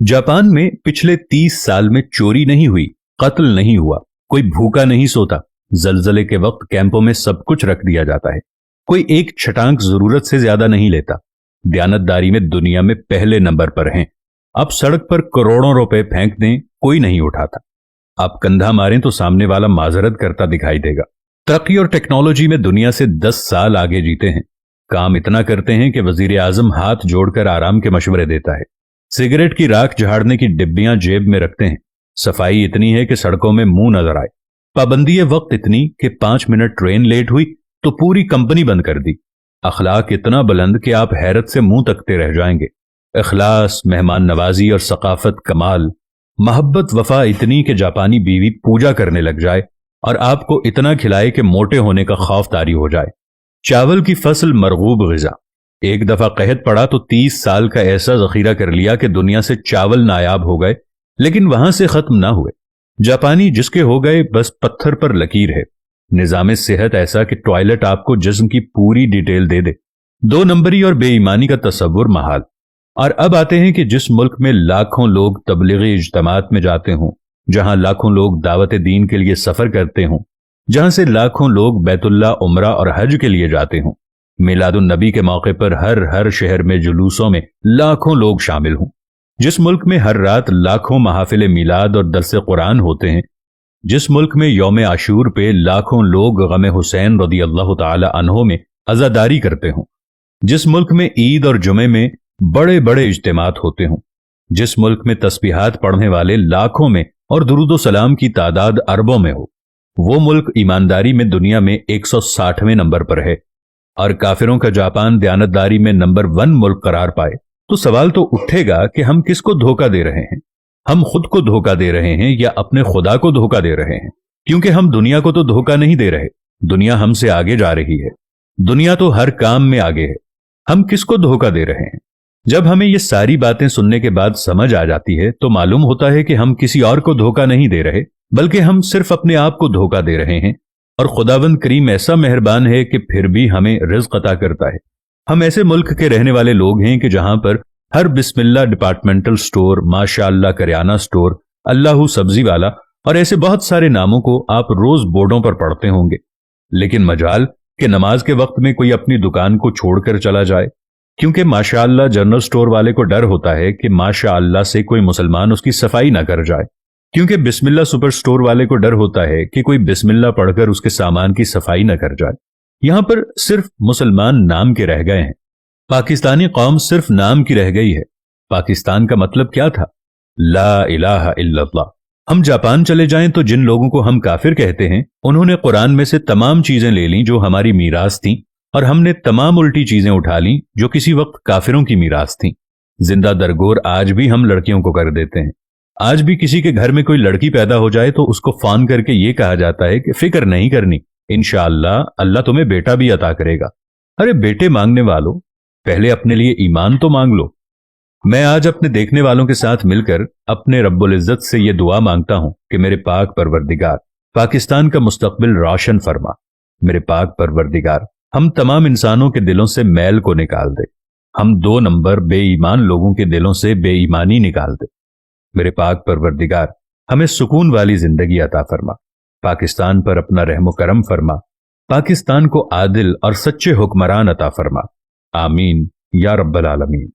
Japan में पिछले 30 साल में चोरी नहीं हुई, कत्ल नहीं हुआ, कोई भूखा नहीं सोता। जलजले के वक्त कैंपों में सब कुछ रख दिया जाता है। कोई एक छटांक जरूरत से ज्यादा नहीं लेता। दयानतदारी में दुनिया में पहले नंबर पर हैं। अब सड़क पर करोड़ों रुपए फेंक दें, कोई नहीं उठाता। आप कंधा मारें तो सामने वाला माजरत करता दिखाई देगा। तरक्की और टेक्नोलॉजी में दुनिया से 10 साल आगे जीते हैं। काम इतना करते हैं कि वजीर आजम हाथ जोड़कर आराम के मशवरे देता है। सिगरेट की राख झाड़ने की डिब्बियां जेब में रखते हैं। सफाई इतनी है कि सड़कों में मुंह नजर आए। पाबंदी वक्त इतनी कि 5 मिनट ट्रेन लेट हुई तो पूरी कंपनी बंद कर दी। अखलाक इतना बुलंद कि आप हैरत से मुंह तकते रह जाएंगे। इखलास, मेहमान नवाजी और सकाफत कमाल। मोहब्बत वफा इतनी कि जापानी बीवी पूजा करने लग जाए और आपको इतना खिलाए कि मोटे होने का खौफ तारी हो जाए। चावल की फसल मरगूब ग़िज़ा। एक दफा कहत पड़ा तो 30 साल का ऐसा जखीरा कर लिया कि दुनिया से चावल नायाब हो गए, लेकिन वहां से खत्म ना हुए। जापानी जिसके हो गए बस पत्थर पर लकीर है। निजाम सेहत ऐसा कि टॉयलेट आपको जिस्म की पूरी डिटेल दे दे। 2 नंबरी और बेईमानी का तस्वुर महाल। और अब आते हैं कि जिस मुल्क में लाखों लोग तबलीगी इज्तमात में जाते हों, जहां लाखों लोग दावत दीन के लिए सफर करते हों, जहां से लाखों लोग बैतुल्ला, उम्रा और हज के लिए जाते हों, मिलादुन नबी के मौके पर हर शहर में जुलूसों में लाखों लोग शामिल हों, जिस मुल्क में हर रात लाखों महफिल मिलाद और दरस कुरान होते हैं, जिस मुल्क में यौम आशूर पे लाखों लोग गम हुसैन रदियल्लाहु ताला अन्हो में अज़ादारी करते हों, जिस मुल्क में ईद और जुमे में बड़े बड़े इज्तिमात होते हों, जिस मुल्क में तस्बीहात पढ़ने वाले लाखों में और दुरूद सलाम की तादाद अरबों में हो, वो मुल्क ईमानदारी में दुनिया में 160वें नंबर पर है। और काफिरों का जापान दयानतदारी में नंबर 1 मुल्क करार पाए तो सवाल तो उठेगा कि हम किसको धोखा दे रहे हैं। हम खुद को धोखा दे रहे हैं या अपने खुदा को धोखा दे रहे हैं? क्योंकि हम दुनिया को तो धोखा नहीं दे रहे, दुनिया हमसे आगे जा रही है। दुनिया तो हर काम में आगे है। हम किसको धोखा दे रहे हैं? जब हमें ये सारी बातें सुनने के बाद समझ आ जाती है तो मालूम होता है कि हम किसी और को धोखा नहीं दे रहे, बल्कि हम सिर्फ अपने आप को धोखा दे रहे हैं। और खुदावंद करीम ऐसा मेहरबान है कि फिर भी हमें रिज़्क़ अता करता है। हम ऐसे मुल्क के रहने वाले लोग हैं कि जहां पर हर बिस्मिल्लाह डिपार्टमेंटल स्टोर, माशाअल्लाह करियाना स्टोर, अल्लाहू सब्जी वाला और ऐसे बहुत सारे नामों को आप रोज बोर्डों पर पढ़ते होंगे। लेकिन मजाल कि नमाज के वक्त में कोई अपनी दुकान को छोड़कर चला जाए, क्योंकि माशाअल्लाह जनरल स्टोर वाले को डर होता है कि माशाअल्लाह से कोई मुसलमान उसकी सफाई ना कर जाए, क्योंकि बिस्मिल्लाह सुपर स्टोर वाले को डर होता है कि कोई बिस्मिल्लाह पढ़कर उसके सामान की सफाई न कर जाए। यहां पर सिर्फ मुसलमान नाम के रह गए हैं। पाकिस्तानी कौम सिर्फ नाम की रह गई है। पाकिस्तान का मतलब क्या था? ला इलाहा इल्लल्लाह। हम जापान चले जाएं तो जिन लोगों को हम काफिर कहते हैं, उन्होंने कुरान में से तमाम चीजें ले ली जो हमारी मीरास थीं, और हमने तमाम उल्टी चीजें उठा ली जो किसी वक्त काफिरों की मीरास थीं। जिंदा दरगोर आज भी हम लड़कियों को कर देते हैं। आज भी किसी के घर में कोई लड़की पैदा हो जाए तो उसको फोन करके ये कहा जाता है कि फिक्र नहीं करनी, इंशाअल्लाह अल्लाह तुम्हें बेटा भी अता करेगा। अरे बेटे मांगने वालों, पहले अपने लिए ईमान तो मांग लो। मैं आज अपने देखने वालों के साथ मिलकर अपने रब्बुल इज्जत से यह दुआ मांगता हूं कि मेरे पाक परवरदिगार पाकिस्तान का मुस्तकबिल रोशन फरमा। मेरे पाक परवरदिगार हम तमाम इंसानों के दिलों से मैल को निकाल दे। हम 2 नंबर बेईमान लोगों के दिलों से बेईमानी निकाल दे। मेरे पाक परवरदिगार हमें सुकून वाली जिंदगी अता फरमा। पाकिस्तान पर अपना रहमो करम फरमा। पाकिस्तान को आदिल और सच्चे हुक्मरान अता फरमा। आमीन या रब्बल आलमीन।